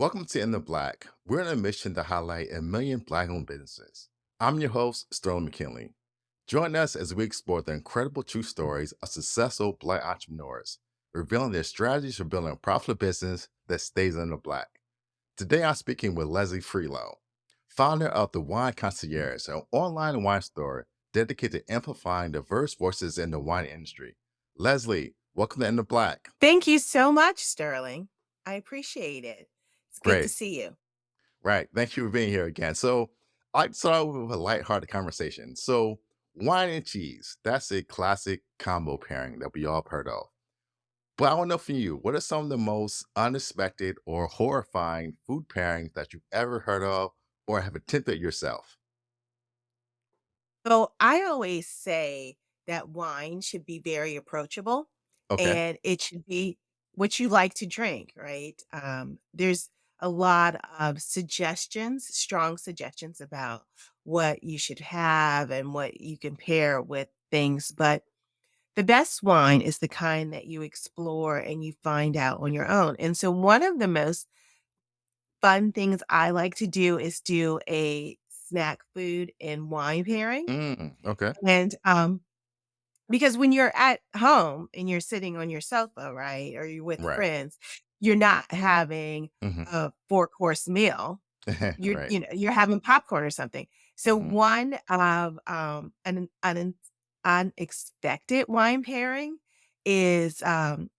Welcome to In the Black. We're on a mission to highlight a million Black owned businesses. I'm your host, Sterling McKinley. Join us as we explore the incredible true stories of successful Black entrepreneurs, revealing their strategies for building a profitable business that stays in the Black. Today, I'm speaking with Leslie Frelow, founder of the Wine Concierge, an online wine store dedicated to amplifying diverse voices in the wine industry. Leslie, welcome to In the Black. Thank you so much, Sterling. I appreciate it. It's good to Great. see you. Right. Thank you for being here again. So I'd start with a lighthearted conversation. So wine and cheese, that's a classic combo pairing that we all have heard of. But I want to know from you, what are some of the most unexpected or horrifying food pairings that you've ever heard of or have attempted yourself? So I always say that wine should be very approachable Okay. and it should be what you like to drink, right? There's a lot of suggestions, strong suggestions about what you should have and what you can pair with things. But the best wine is the kind that you explore and you find out on your own. And so one of the most fun things I like to do is do a snack food and wine pairing. Okay. And, because when you're at home and you're sitting on your sofa, right, or you're with Right. friends, you're not having Hmm. a 4-course meal. You're, Right. you know, you're having popcorn or something. So Hmm. one of, an unexpected wine pairing is,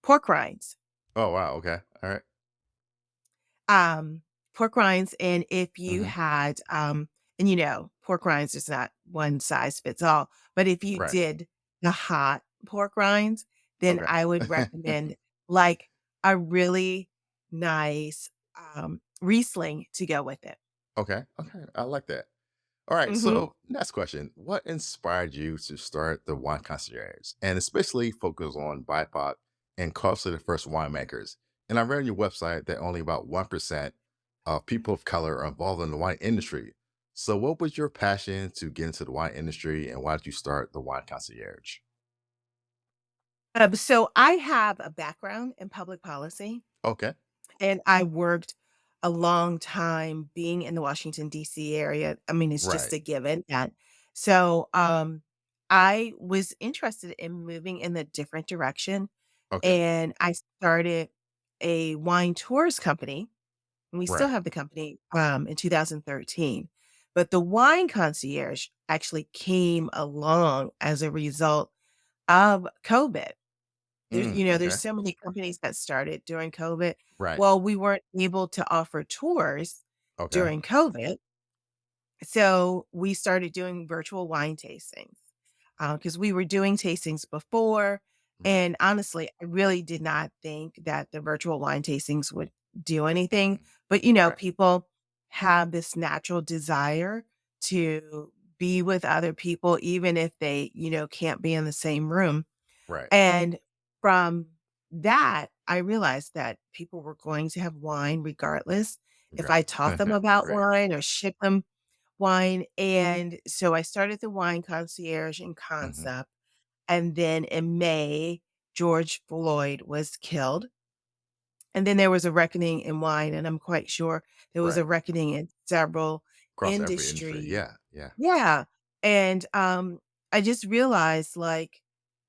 pork rinds. Oh, wow. Okay. All right. Um, Pork rinds, and if you Hmm. had, pork rinds is not one size fits all, but if you Right. did the hot pork rinds, then Okay. I would recommend, like, a really nice, Riesling to go with it. Okay. Okay. I like that. All right. Mhm. So, next question. What inspired you to start the Wine Concierge and especially focus on BIPOC and costly the first winemakers? And I read on your website that only about 1% of people of color are involved in the wine industry. So, what was your passion to get into the wine industry and why did you start the Wine Concierge? So I have a background in public policy, Okay. and I worked a long time being in the Washington, D.C. area. I mean, it's just Right. a given that so, I was interested in moving in a different direction, Okay. and I started a wine tours company, and we still Right. have the company, in 2013. But the Wine Concierge actually came along as a result of COVID. There's Okay. so many companies that started during COVID. Right. Well, we weren't able to offer tours Okay. during COVID, so we started doing virtual wine tastings, because we were doing tastings before, Right. and honestly, I really did not think that the virtual wine tastings would do anything, Mhm. but, Right. people have this natural desire to be with other people even if they, can't be in the same room. Right. And from that, I realized that people were going to have wine regardless if I Regardless. taught them about Right. wine or shipped them wine. And so I started the Wine Concierge in Hmm. concept. And then in May, George Floyd was killed. And then there was a reckoning in wine. And I'm quite sure there was Right. a reckoning in several Across every industry. industries. Yeah. Yeah. Yeah. And I just realized, like,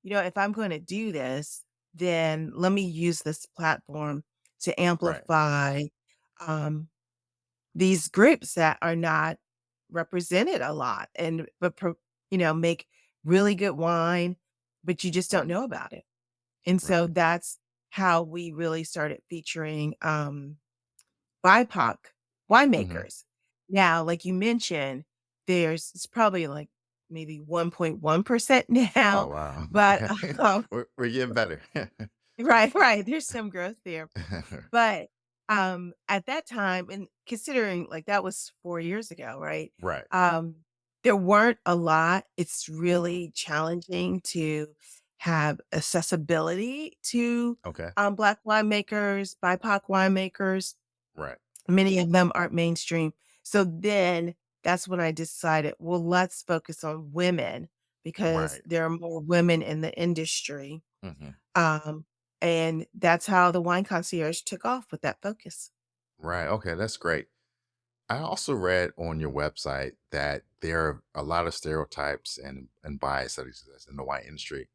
if I'm going to do this, then let me use this platform to Right. amplify um, these groups that are not represented a lot and make really good wine, but you just don't Right. know about it. And so Right. that's how we really started featuring BIPOC Mhm. winemakers. Now, like you mentioned, it's probably like maybe 1.1% Oh, now, wow. but Okay. um, We're getting better. right, right, there's some growth there. But at that time, and considering like that was 4 years ago, right? Right. Um, there weren't a lot. It's really challenging to have accessibility to Okay. Black winemakers, BIPOC winemakers. Right. Many of them aren't mainstream. So then that's when I decided, well, let's focus on women because Right. there are more women in the industry. Mhm. Um, and that's how the Wine Concierge took off with that focus. Right. Okay, that's great. I also read on your website that there are a lot of stereotypes and bias that exists in the wine industry.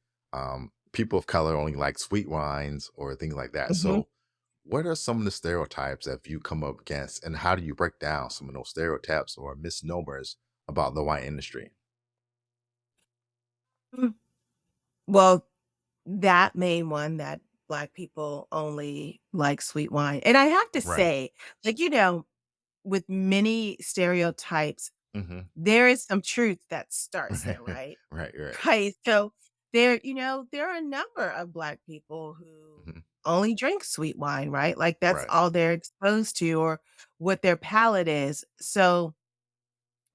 People of color only like sweet wines or things like that. Mhm. So, what are some of the stereotypes that you come up against, and how do you break down some of those stereotypes or misnomers about the wine industry? Mm. Well, that main one that Black people only like sweet wine, and I have to Right. say, like, with many stereotypes, Hmm. there is some truth that starts Right. there, right? Right. Right. Right, so there are a number of Black people who Hmm. only drink sweet wine, right? Like, that's Right. all they're exposed to or what their palate is, so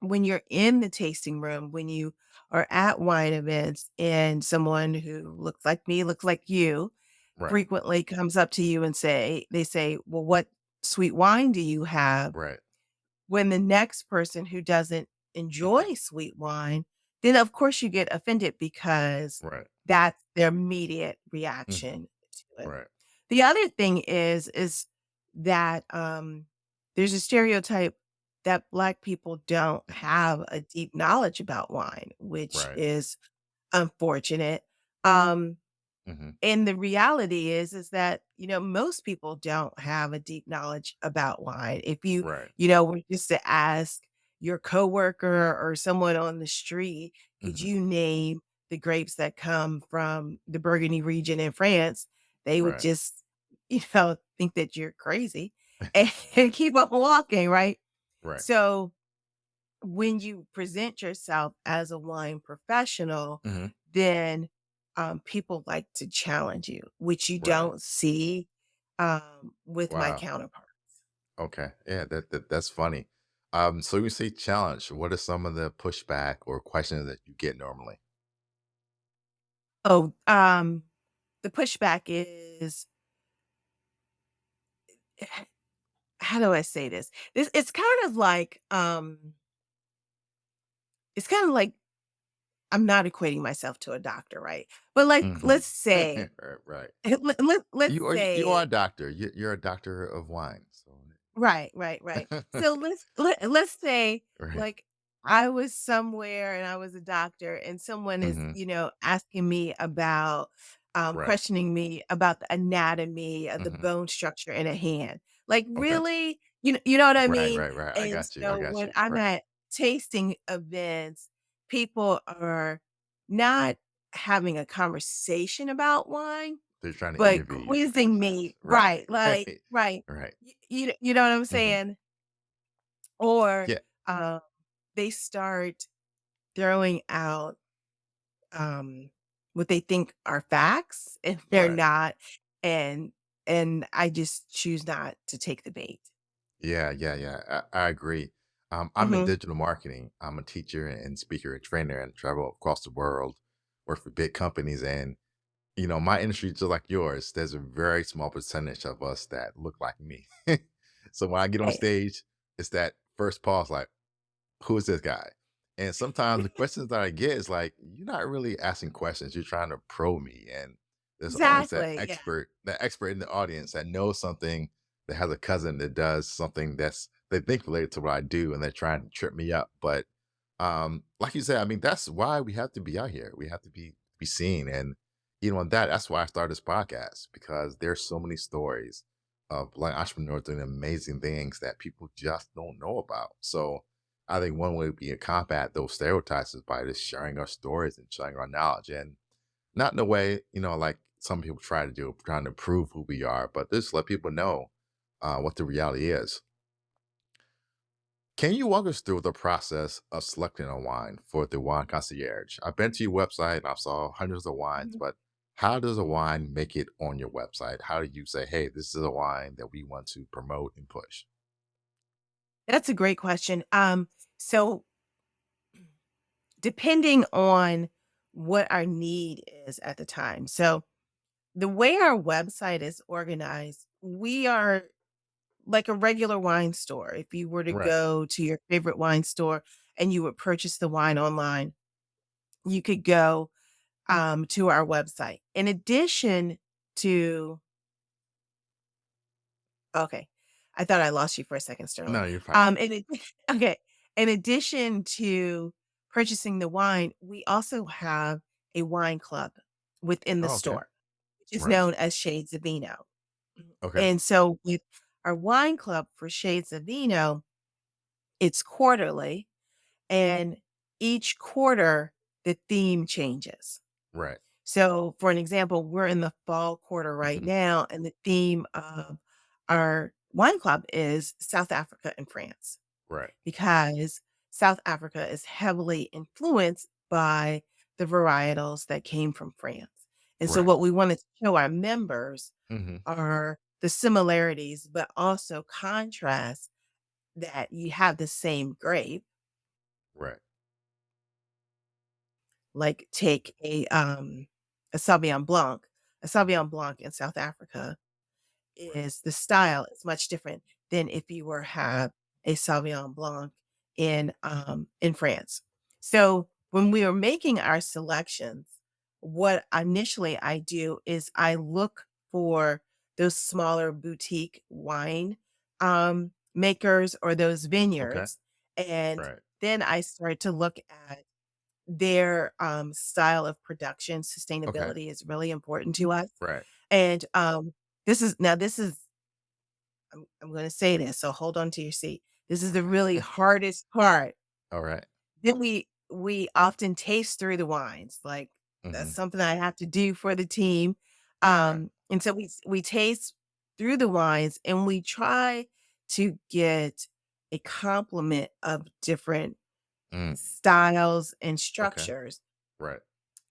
when you're in the tasting room, when you are at wine events and someone who looks like me, looks like you, Right. frequently comes up to you and they say, "Well, what sweet wine do you have?" Right. When the next person who doesn't Hmm. enjoy sweet wine, then of course you get offended because Right. that's their immediate Hmm. reaction to it. Right. The other thing is that, there's a stereotype that Black people don't Hmm. have a deep knowledge about wine, which Right. is unfortunate. Um, Hmm. and the reality is that, most people don't have a deep knowledge about wine. If Right. were just to ask your coworker or someone on the street, could Hmm. you name the grapes that come from the Burgundy region in France? They would Right. just, think that you're crazy and keep on walking, right? Right. So when you present yourself as a wine professional, Hmm. then people like to challenge you, which you Right. don't see with my Wow. counterpart. Okay. Yeah, that's funny. So you say challenge. What are some of the pushback or questions that you get normally? Oh, the pushback is how do I say this? This it's kind of like I'm not equating myself to a doctor, right? But like Hmm. let's say Right. Right. let's You are a say doctor. You're a doctor of wine. So. right, right, right. So let's say, Right. like, I was somewhere and I was a doctor and someone is, Hmm. asking me about, Right. questioning me about the anatomy of the Hmm. bone structure in a hand. Like, Okay. really? You know what I Right. mean? Right. Right. I And got you. I so got when you. I'm Right. at tasting events, people are not having a conversation about wine, They're trying to but interview you. quizzing me, Right. right, like Right. right. Right. You know what I'm Hmm. saying? Or, Yeah. uh, they start throwing out, um, what they think are facts, and they're Right. not, and I just choose not to take the bait. Yeah, yeah, yeah. I agree. I'm in Mhm. digital marketing. I'm a teacher and speaker and trainer and travel across the world, work for big companies. And, my industry, just like yours, there's a very small percentage of us that look like me. So when I get on Right. stage, it's that first pause, like, who is this guy? And sometimes the questions that I get is like, you're not really asking questions. You're trying to probe me. And there's always Exactly, yeah. that expert in the audience that knows something, that has a cousin that does something that's they think related to what I do, and they're trying to trip me up. But like you said, I mean, that's why we have to be out here. We have to be seen. And that's why I started this podcast, because there's so many stories of like entrepreneurs doing amazing things that people just don't know about. So I think one way we can combat those stereotypes is by just sharing our stories and sharing our knowledge, and not in a way, like some people try to do, trying to prove who we are, but just let people know what the reality is. Can you walk us through the process of selecting a wine for the Wine Concierge? I've been to your website and I saw hundreds of wines, Mhm. but how does a wine make it on your website? How do you say, hey, this is a wine that we want to promote and push? That's a great question. So depending on what our need is at the time. So the way our website is organized, we are like a regular wine store. If you were to Right. go to your favorite wine store and you would purchase the wine online, you could go to our website. In addition to, okay, I thought I lost you for a second, Sterling. No, you're fine. In ad okay. In addition to purchasing the wine, we also have a wine club within the Oh, okay. store, which is Right. known as Shades of Vino. Okay. And so with our wine club for Shades of Vino, it's quarterly, and each quarter, the theme changes. Right. So, for an example, we're in the fall quarter right Mhm. now, and the theme of our wine club is South Africa and France, Right. because South Africa is heavily influenced by the varietals that came from France. And so, Right. what we wanted to show our members Mhm. are the similarities, but also contrast that you have the same grape. Right. Like, take a Sauvignon Blanc. A Sauvignon Blanc in South Africa Right. is the style is much different than if you were have a Sauvignon Blanc in France. So, when we are making our selections, what initially I do is I look for those smaller boutique wine, makers or those Okay. vineyards, and Right. then I start to look at their, style of production. Okay. Sustainability is really important to us, Right. and, this is I'm gonna say this, so hold on to your seat. This is the really hardest part. All right. Then we often taste through the wines, like, that's Mhm. something I have to do for the team, Right. and so we taste through the wines, and we try to get a complement of different Mm. styles and Okay. structures. Right.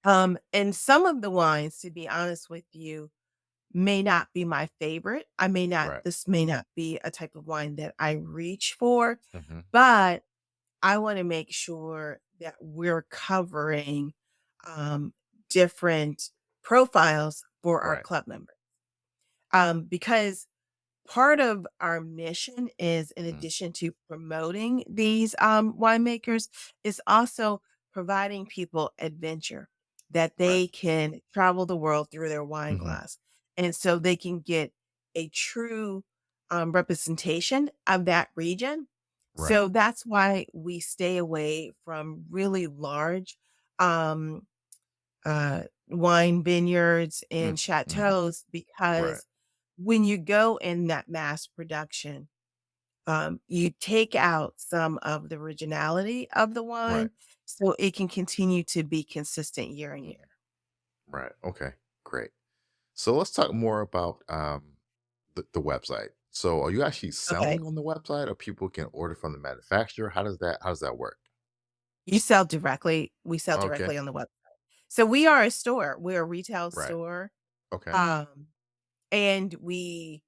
And some of the wines, to be honest with you, may not be my favorite. Right. This may not be a type of wine that I reach for, Mhm. but I want to make sure that we're covering um, different profiles for our Right. club members. Because part of our mission is, in Mm. addition to promoting these winemakers, is also providing people adventure, that Right. they can travel the world through their wine Mhm. glass. And so they can get a true representation of that region. Right. So that's why we stay away from really large um, wine vineyards Mm. and Mhm. chateaus, Right. because when you go in that mass production, you take out some of the originality of the Right. wine so it can continue to be consistent year and year. Right. Okay. Great. So let's talk more about the website. So are you actually Okay. selling on the website or people can order from the manufacturer? How does that work? We sell Okay. directly on the web. So we are a store. We're a retail Right. store. Okay. Um, and we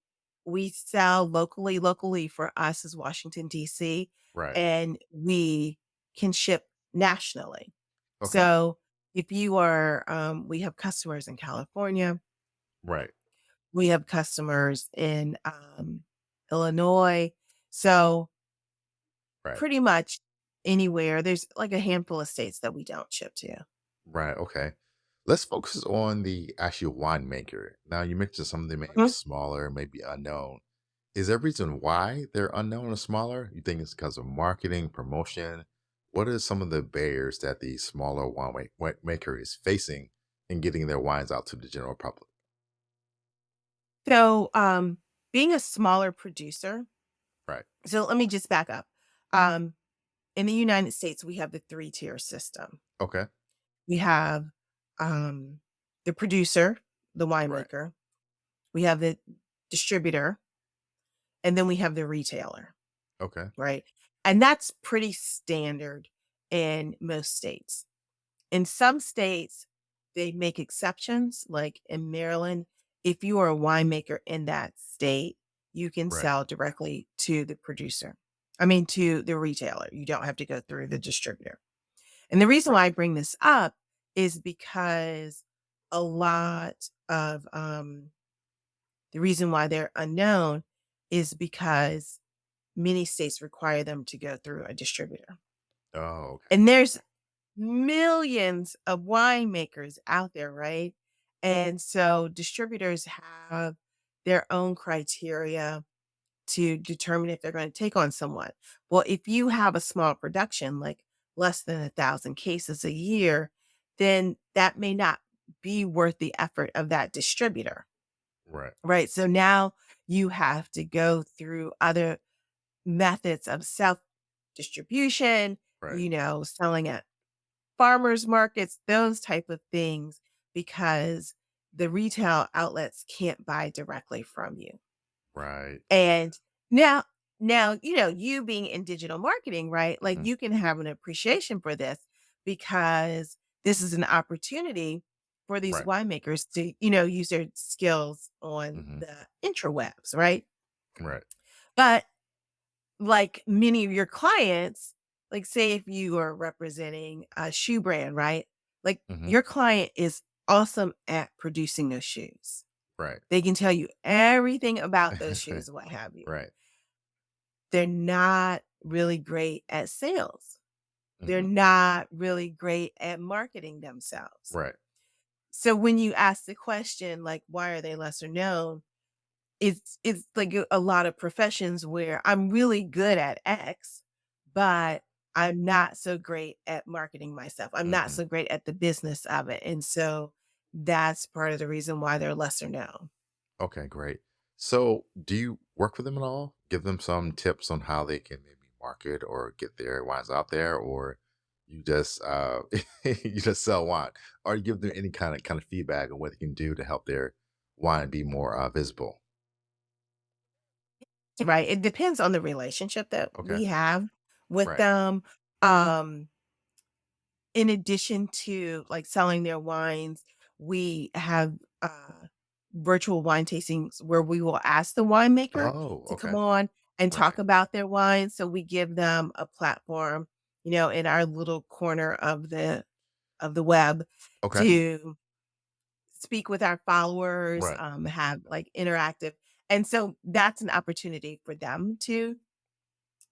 sell locally. Locally for us is Washington, DC, Right. and we can ship nationally. Okay. So if you are, we have customers in California, Right. we have customers in Illinois. So Right. pretty much anywhere. There's like a handful of states that we don't ship to. Right. Okay. Let's focus on the actual winemaker. Now you mentioned some of them may be Mhm. smaller, maybe unknown. Is there a reason why they're unknown or smaller? You think it's because of marketing, promotion? What are some of the barriers that the smaller winemaker is facing in getting their wines out to the general public? So being a smaller producer, Right. so let me just back up. Um, in the United States, we have the three-tier system. Okay. We have um, the producer, the Right. winemaker, we have the distributor, and then we have the retailer, Okay. right? And that's pretty standard in most states. In some states, they make exceptions, like in Maryland, if you are a winemaker in that state, you can Right. sell directly to the producer. I mean, to the retailer. You don't have to go through the distributor. And the reason Right. why I bring this up is because a lot of the reason why they're unknown is because many states require them to go through a distributor. Oh, okay. And there's millions of winemakers out there, right? And so distributors have their own criteria to determine if they're going to take on someone. Well, if you have a small production, like less than 1,000 cases a year, then that may not be worth the effort of that distributor, Right. right? So now you have to go through other methods of self distribution, Right. selling at farmers markets, those type of things, because the retail outlets can't buy directly from you. Right. And now you being in digital marketing, right? Like Mhm. you can have an appreciation for this because this is an opportunity for these Right. winemakers to, use their skills on Mhm. the intrawebs, right? Right. But like many of your clients, like say if you are representing a shoe brand, right? Like Mhm. your client is awesome at producing those shoes. Right. They can tell you everything about those shoes, what have you. Right. They're not really great at sales. They're Mhm. not really great at marketing themselves. Right. So when you ask the question, like, why are they lesser known? It's like a lot of professions where I'm really good at X, but I'm not so great at marketing myself. I'm not Mhm. so great at the business of it. And so that's part of the reason why they're lesser known. Okay, great. So, do you work with them at all? Give them some tips on how they can maybe market or get their wines out there, or you just you just sell wine, or you give them any kind of feedback on what they can do to help their wine be more visible. Right. It depends on the relationship that Okay. we have with Right. them. Um, in addition to like selling their wines, we have virtual wine tastings where we will ask the winemaker Oh, to come okay. on and talk Right. about their wine. So we give them a platform, in our little corner of the web Okay. to speak with our followers, Right. have like interactive. And so that's an opportunity for them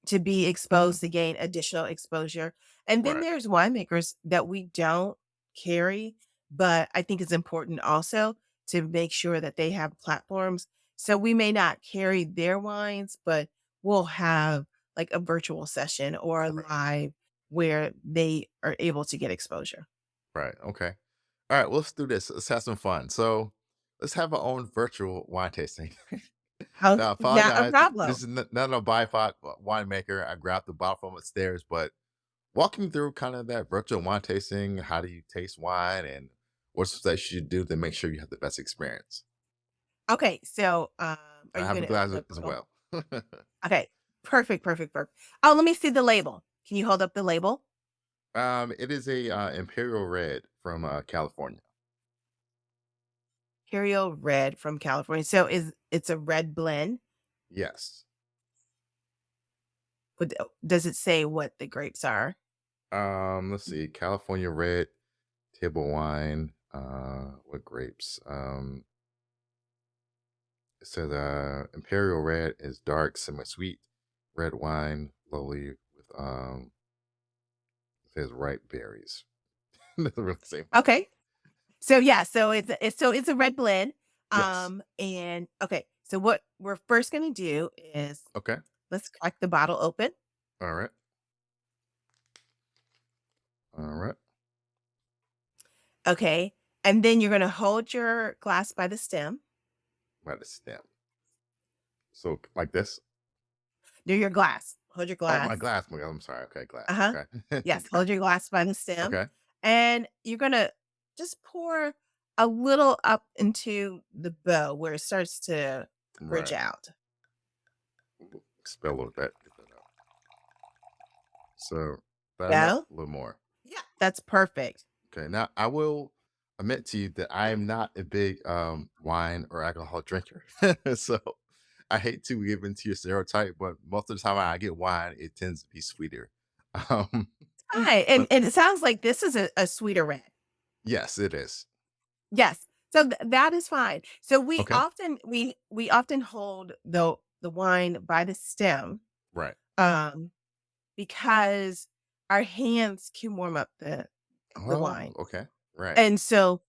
to be exposed, to gain additional exposure. And then Right. there's winemakers that we don't carry, but I think it's important also to make sure that they have platforms. So we may not carry their wines, but we'll have like a virtual session or a Right. live where they are able to get exposure. Right. Okay. All right. Well, let's do this. Let's have some fun. So, let's have our own virtual wine tasting. How Now, I not a apologize. This problem. is not a BIPOC winemaker. I grabbed the bottle from upstairs, but walk me through kind of that virtual wine tasting. How do you taste wine, and what's that you should do to make sure you have the best experience? Okay, so are I you have a gonna glass hold up as oh, well. okay. Perfect, perfect, perfect. Oh, let me see the label. Can you hold up the label? It is a Imperial Red from California. Imperial Red from California. So it's a red blend? Yes. Does it say what the grapes are? Let's see. California Red table wine. What grapes? It says Imperial Red is dark, semi-sweet red wine, lovely with it says ripe berries. Doesn't really say much. Okay. So yeah, so it's a red blend. Yes. And okay, so what we're first gonna do is Okay. let's crack the bottle open. All right. All right. Okay. And then you're gonna hold your glass by the stem. By the stem. So like this. Near your glass. Hold your Oh, my glass. glass. I'm sorry. Okay, glass. Uh-huh. Okay. Yes, Okay. hold your glass by the stem. Okay. And you're gonna just pour a little up into the bow where it starts to bridge Right. out. Spell a little bit. Get that out. So that enough? Go. A little more. Yeah, that's perfect. Okay. Now I will admit to you that I am not a big wine or alcohol drinker. So I hate to give into your stereotype, but most of the time I get wine, it tends to be sweeter. Um, Hi, and but and it sounds like this is a sweeter red. yes, it is. Yes. So that is fine. So Okay. we often hold the wine by the stem, Right. um, because our hands can warm up the Oh, wine. okay. Right. And so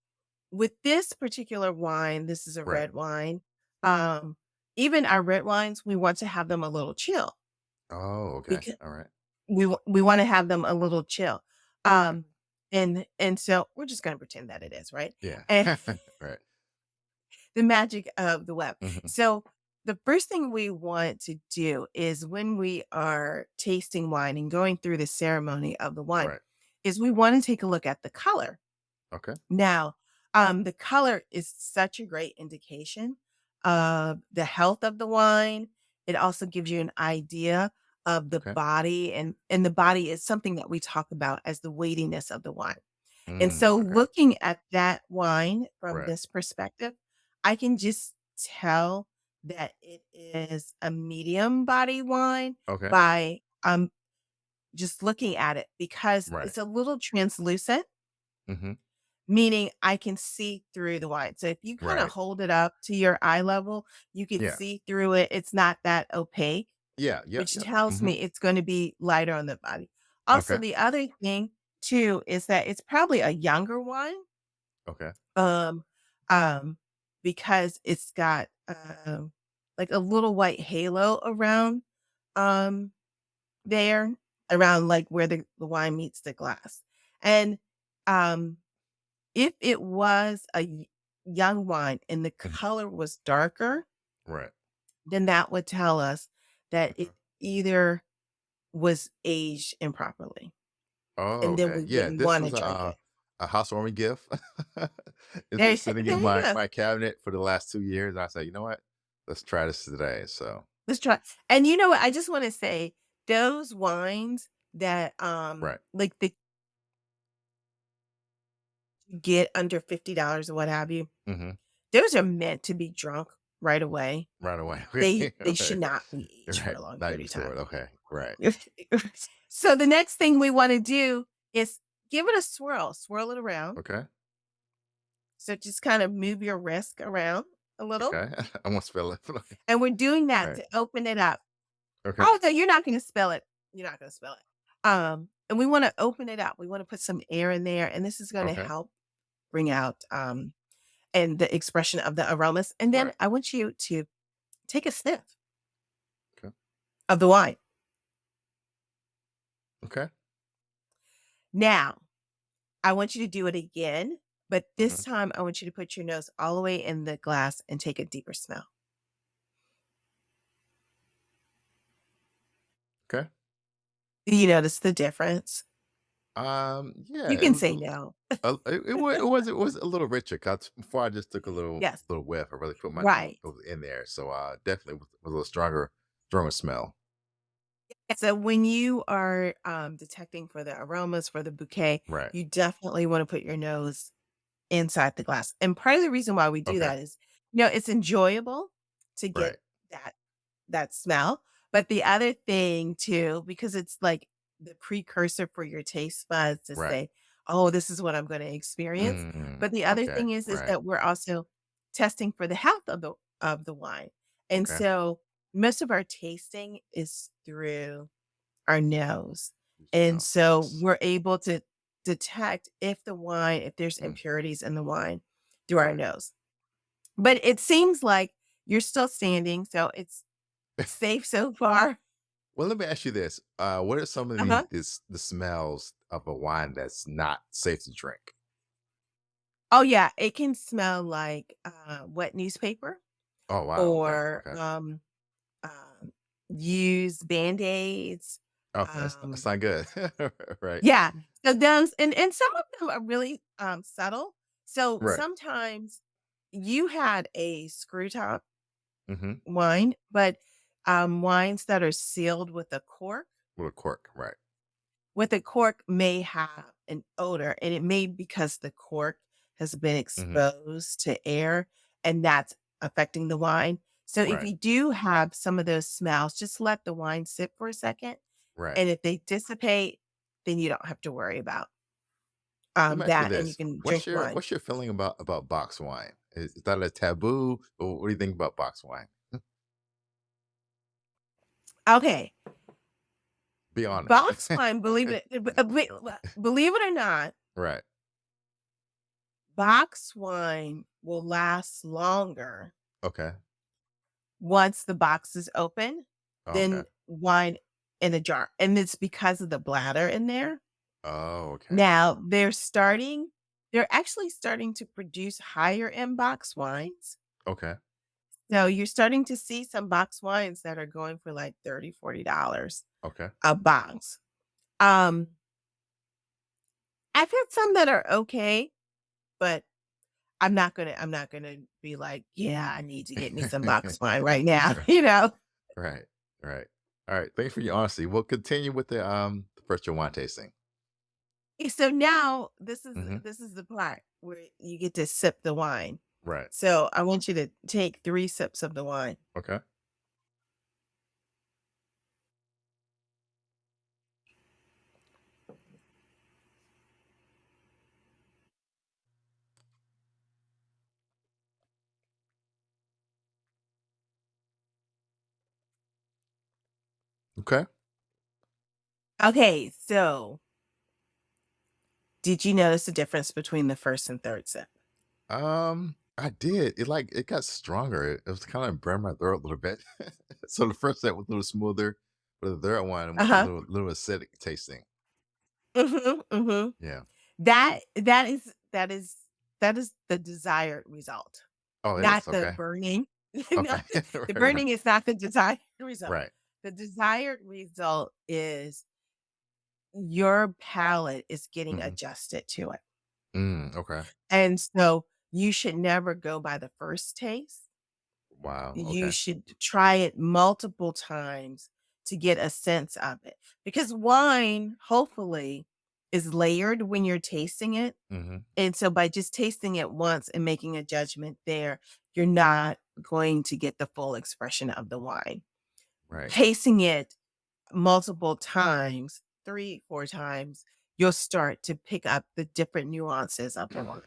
with this particular wine, this is a Right. red wine. Um, even our red wines, we want to have them a little chill Oh, okay. because All right. we want to have them a little chill. Um, and so we're just going to pretend that it is right. Yeah. And Right. the magic of the web. Mhm. So the first thing we want to do is when we are tasting wine and going through the ceremony of the wine, Right. is we want to take a look at the color. Okay. Now, the color is such a great indication of the health of the wine. It also gives you an idea of the Okay. body, and the body is something that we talk about as the weightiness of the wine. And Mm, so okay. looking at that wine from Right. this perspective, I can just tell that it is a medium body wine Okay. by just looking at it because Right. it's a little translucent, Mhm. meaning I can see through the wine. So if you kind of Right. hold it up to your eye level, you can Yeah. see through it. It's not that opaque, Yeah. Yep. which Yep. tells me Mhm. it's going to be lighter on the body. Also, Okay. the other thing too is that it's probably a younger wine. Okay. Um, um, because it's got, like a little white halo around, um, there, around like where the wine meets the glass. And, um, if it was a young wine and the Mhm. color was darker, Right. then that would tell us that Okay. it either was aged improperly, Oh, and then okay. we Yeah, wouldn't this wanna was drink it. a housewarming gift. It's been sitting in There you my go. my cabinet for the last 2 years. I said, "You know what? Let's try this today." So, Let's try. And you know what? I just want to say those wines that right. like the get under $50 or what have you, Mhm. those are meant to be drunk right away. Right away. They Okay. they Okay. should not be aged for Right. a long Not period even of stored. time. Okay. Right. So the next thing we want to do is give it a swirl, swirl it around. Okay. So just kind of move your wrist around a little. Okay. I won't spill it. And we're doing that Right. to open it up. Okay. Oh, no, you're not gonna spell it. You're not gonna spell it. And we wanna open it up. We wanna put some air in there, and this is gonna Okay. help bring out, and the expression of the aromas. And then Right. I want you to take a sniff Okay. of the wine. Okay. Now, I want you to do it again, but this Mhm. time I want you to put your nose all the way in the glass and take a deeper smell. Okay. You notice the difference? Yeah, You it can was say no. it was a little richer 'cause before I just took a Yes, little whiff. I really put my nose right. in there. So, definitely was a little stronger smell. So when you are, detecting for the aromas, for the bouquet, Right. you definitely wanna put your nose inside the glass, and part of the reason why we do Okay. that is, it's enjoyable to Right. get that smell, but the other thing too, because it's like the precursor for your taste buds to Right. say, "Oh, this is what I'm gonna experience," Mm, but the other okay. thing is Right. that we're also testing for the health of the wine, and Okay. so most of our tasting is through our nose. Good to And know. so Yes. we're able to detect if there's Mm, impurities in the wine through our right. nose. But it seems like you're still standing, so it's safe so far. Well, let me ask you this. What are some of Uh-huh. the smells of a wine that's not safe to drink? Oh yeah, it can smell like wet newspaper Oh, wow. Okay. or Okay. um used band-aids. Okay. That's Um not good. Right. yeah. So those and some of them are really subtle. So Right. sometimes you had a screw top Mm-hmm. wine, but, wines that are sealed With a cork. Right. with a cork may have an odor, and it may because the cork has been Mm-hmm. exposed to air, and that's affecting the wine. So if Right. you do have some of those smells, just let the wine sit for a second, Right. and if they dissipate, then you don't have to worry about, Let me ask you that, and you this: can drink the wine. what's your feeling about box wine? Is that a taboo, or what do you think about box wine? Okay. Be honest. Box wine, believe it or not, Right. box wine will last longer Okay. Once the box is open, Okay. then wine in a jar, and it's because of the bladder in there. Oh, okay. Now they're actually starting to produce higher end box wines. Okay. So you're starting to see some box wines that are going for like 30, $40 Okay. a box. Um, I've had some that are okay, but I'm not gonna be like, yeah, I need to get me some box wine right now, Right. you know? Right. Right. All right. Thanks for your honesty. We'll continue with the virtual wine tasting. So now this is Hmm. this is the part where you get to sip the wine. Right. So I want you to take 3 sips of the wine. Okay. Okay. Okay, so did you notice the difference between the first and third sip? I did. It got stronger. It was kind of burned my throat a little bit. So the first set was a little smoother, but the third one was a Uh-huh. little acidic tasting. Mhm, mhm. Yeah. That is the desired result, Oh, it not is. the Okay. burning. Okay. Not the Right. Right. burning is not the desired result. Right. The desired result is your palate is getting Hmm. adjusted to it. Okay. And so you should never go by the first taste. Wow. You Okay. should try it multiple times to get a sense of it. Because wine, hopefully, is layered when you're tasting it. Hmm. And so by just tasting it once and making a judgment there, you're not going to get the full expression of the wine. Right. Tasting it multiple times, 3, 4 times, you'll start to pick up the different nuances of the wine.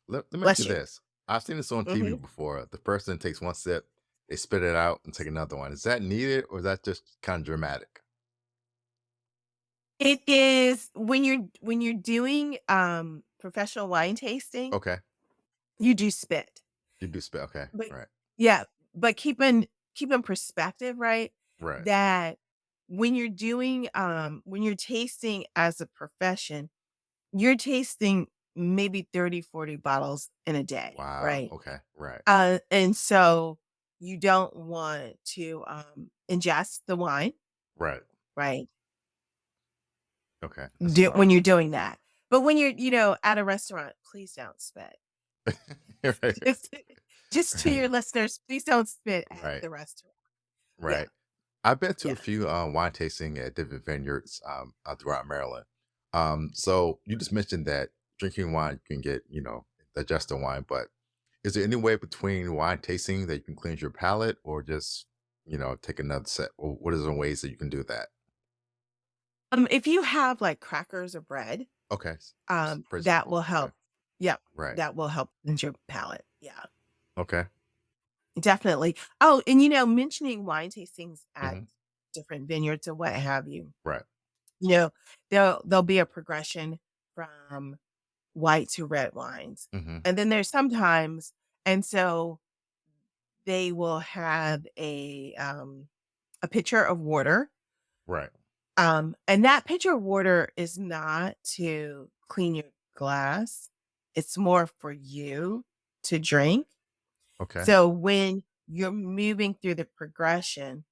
Let me ask you Bless you. this. I've seen this on TV Mhm. before. The person takes one sip, they spit it out and take another one. Is that needed or is that just kind of dramatic? It is when you're doing, professional wine tasting, Okay. you do spit. You do spit. Okay. But Right. yeah, but keep in perspective, right, Right. that when you're tasting as a profession, you're tasting maybe 30, 40 bottles in a day, Wow. right? Okay. Right. And so you don't want to, ingest the wine, Right. right? Okay. That's smart. When you're doing that. But when you're, at a restaurant, please don't spit. Right. Just just to Right. your listeners, please don't spit at Right. the restaurant. Yeah, Right. I've been to a yeah. few wine tasting at different vineyards throughout Maryland. So you just mentioned that drinking wine you can get, digest the wine, but is there any way between wine tasting that you can cleanse your palate or just, take another sip? Or what are some ways that you can do that? If you have, like, crackers or bread, Okay. For that example. will Okay. help. Yeah, Right. that will help cleanse your palate. Yeah, Okay. definitely. Oh, and, mentioning wine tastings at Hmm. different vineyards or what have you, Right. you know, there'll be a progression from white to red wines. Hmm. And then there's sometimes and so they will have a pitcher of water. Right. And that pitcher of water is not to clean your glass. It's more for you to drink. Okay. So when you're moving through the progression,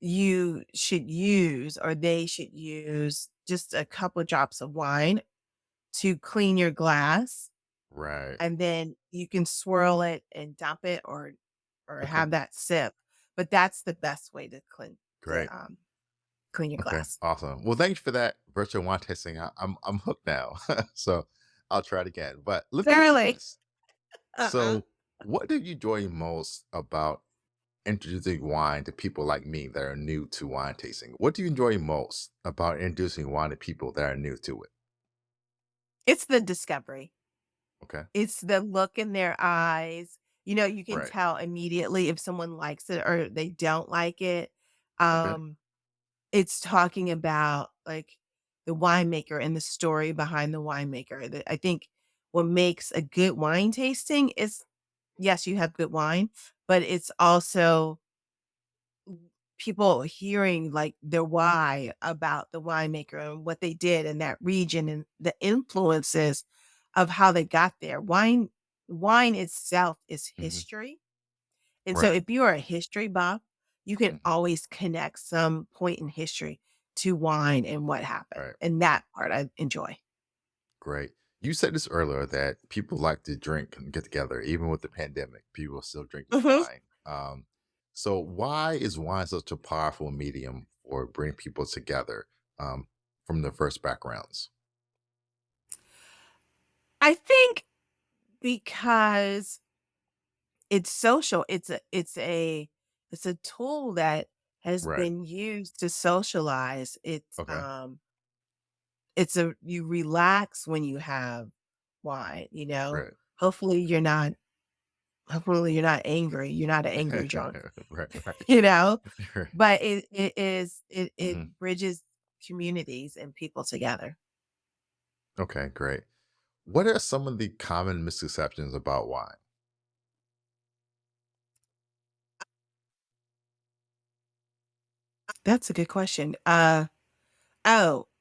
you should use or they should use just a couple of drops of wine to clean your glass, Right. and then you can swirl it and dump it or Okay. have that sip. But that's the best way to Great. clean your Okay, glass. awesome. Well, thank you for that virtual wine tasting. I'm hooked now, so I'll try it again. But let me ask you Thoroughly. this: Uh-uh. so, what do you enjoy most about introducing wine to people like me that are new to wine tasting? What do you enjoy most about introducing wine to people that are new to it? It's the discovery. Okay, It's the look in their eyes. You can right. tell immediately if someone likes it or they don't like it. Okay, Um, it's talking about, like, the winemaker and the story behind the winemaker. I think what makes a good wine tasting is, yes, you have good wine, but it's also people hearing like the why about the winemaker and what they did in that region and the influences of how they got there. Wine itself is Hmm. history. And so Right. if you're a history buff, you can Hmm. always connect some point in history to wine and what happened. Right. And that part I enjoy. Great. You said this earlier that people like to drink and get together, even with the pandemic. People are still drinking Mhm. wine. So, why is wine such a powerful medium for bringing people together um, from their first backgrounds? I think because it's social, it's a tool that has Right. been used to socialize. Okay. It's a you relax when you have wine, you know? Right. Hopefully you're not hopefully you're not angry. You're not an angry drunk, Right. Right. you know? Right. But it Mhm. bridges communities and people together. Okay. Great. What are some of the common misconceptions about wine? That's a good question.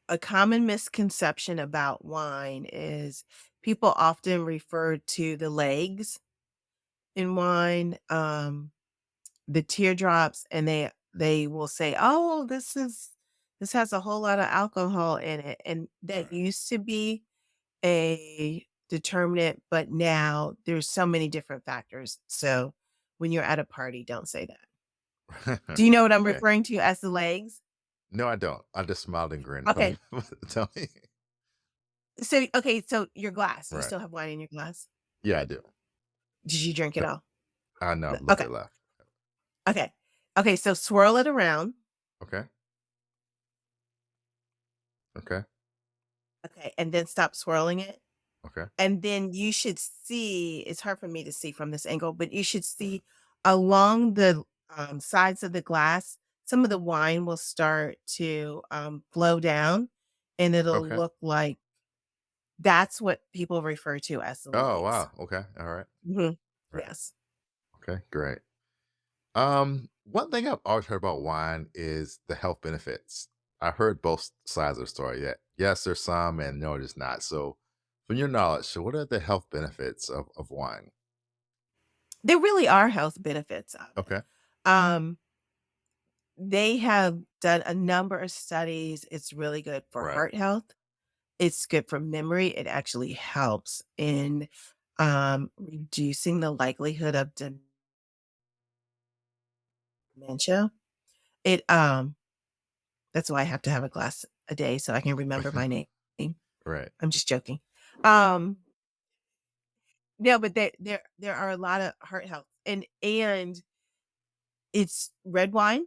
A common misconception about wine is people often refer to the legs in wine, the teardrops, and they will say, "Oh, this has a whole lot of alcohol in it." And that Right. used to be a determinant, but now there's so many different factors. So when you're at a party, don't say that. Do you know what I'm Okay. referring to as the legs? No, I don't. I just smiled and grinned. Tell me. Okay. Tell me. So okay, so your glass, you Right. still have wine in your glass? Yeah, I do. Did you drink it No, all? I know a No. little Okay. bit left. Okay. Okay, so swirl it around. Okay. Okay. Okay, and then stop swirling it. Okay. And then you should see, it's hard for me to see from this angle, but you should see along the sides of the glass, some of the wine will start to flow down and it'll Okay. look like that's what people refer to as the Oh, legs. wow. Okay. All right. Mhm. Right. Yes. Okay. Great. One thing I've always heard about wine is the health benefits. I heard both sides of the story. That yes, there's some, and no, there's not. So, from your knowledge, so what are the health benefits of wine? There really are health benefits of it. Okay. Um, they have done a number of studies. It's really good for Right. heart health. It's good for memory. It actually helps in reducing the likelihood of dementia. It that's why I have to have a glass a day so I can remember my name. Right. I'm just joking. Um no, but there are a lot of heart health and it's red wine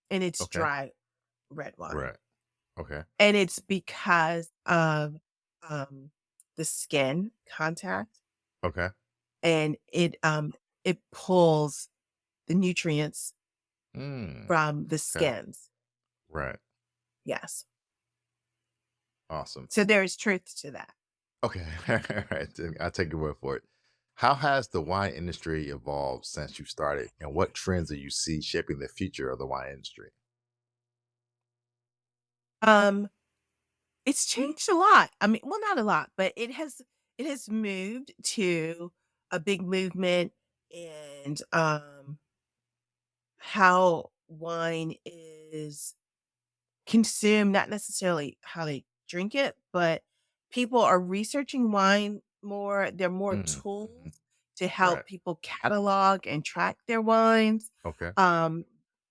and it's Okay. dry red wine. Right. Okay. And it's because of, um, the skin contact, Okay. and it pulls the nutrients Mm. from the Okay. skins. Right. Yes. Awesome. So there is truth to that. Okay. All right. Then I'll take your word for it. How has the wine industry evolved since you started, and what trends do you see shaping the future of the wine industry? Um, it's changed a lot. I mean, well, not a lot, but it has moved to a big movement and, how wine is consume, not necessarily how they drink it, but people are researching wine more. There are more Mm, tools mhm. to help Right. people catalog and track their wines. Okay. Um,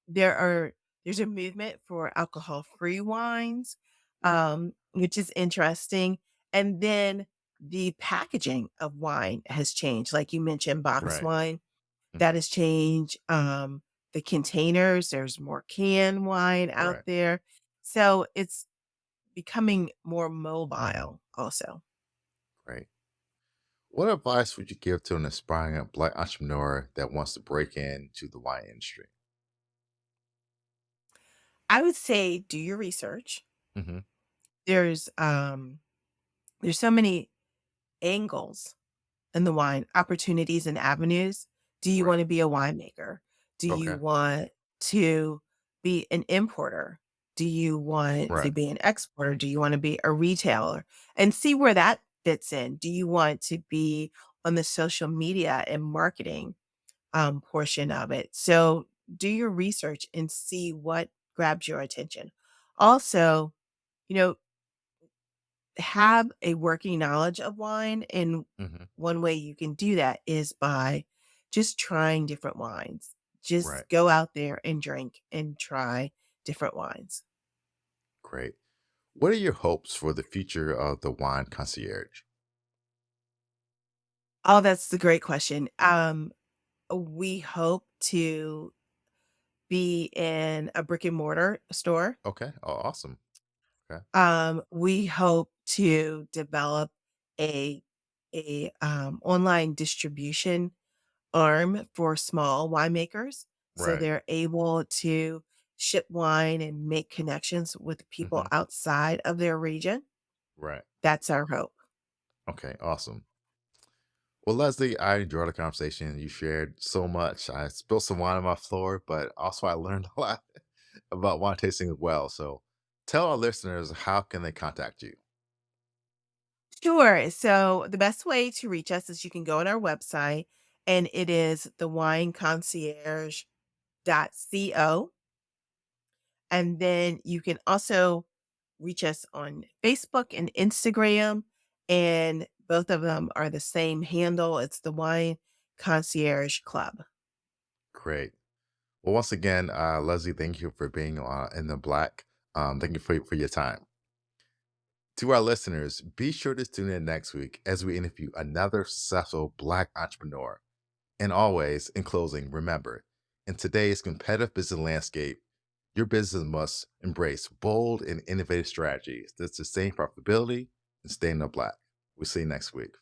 there are there's a movement for alcohol-free wines, which is interesting. And then the packaging of wine has changed. Like you mentioned, box Right. wine that Mhm. has changed, the containers, there's more canned wine out Right. there. So it's becoming more mobile also. Right. What advice would you give to an aspiring Black entrepreneur that wants to break into the wine industry? I would say do your research. Hmm. There's, there's so many angles in the wine, opportunities and avenues Do you Right. want to be a winemaker? Do you Okay. want to be an importer? Do you want to Right. be an exporter? Do you want to be a retailer? And see where that fits in. Do you want to be on the social media and marketing portion of it? So do your research and see what grabs your attention. Also, you know, have a working knowledge of wine. And Hmm. one way you can do that is by just trying different wines. Right. Just go out there and drink and try different wines. Great. What are your hopes for the future of the Wine Concierge? Oh, that's the great question. We hope to be in a brick and mortar store. Okay. Oh, awesome. Okay. We hope to develop a online distribution arm for small winemakers, so Right. they're able to ship wine and make connections with people Hmm. outside of their region. Right. That's our hope. Okay. Awesome. Well, Leslie, I enjoyed the conversation. You shared so much. I spilled some wine on my floor, but also I learned a lot about wine tasting as well. So tell our listeners, how can they contact you? Sure. So the best way to reach us is you can go on our website, and it is the wineconcierge.co. And then you can also reach us on Facebook and Instagram, and both of them are the same handle. It's the Wine Concierge Club. Great. Well, once again, Leslie, thank you for being in the Black. Thank you for your time. To our listeners, be sure to tune in next week as we interview another successful Black entrepreneur. And always, in closing, remember, in today's competitive business landscape, your business must embrace bold and innovative strategies that sustain profitability and stay in the Black. We'll see you next week.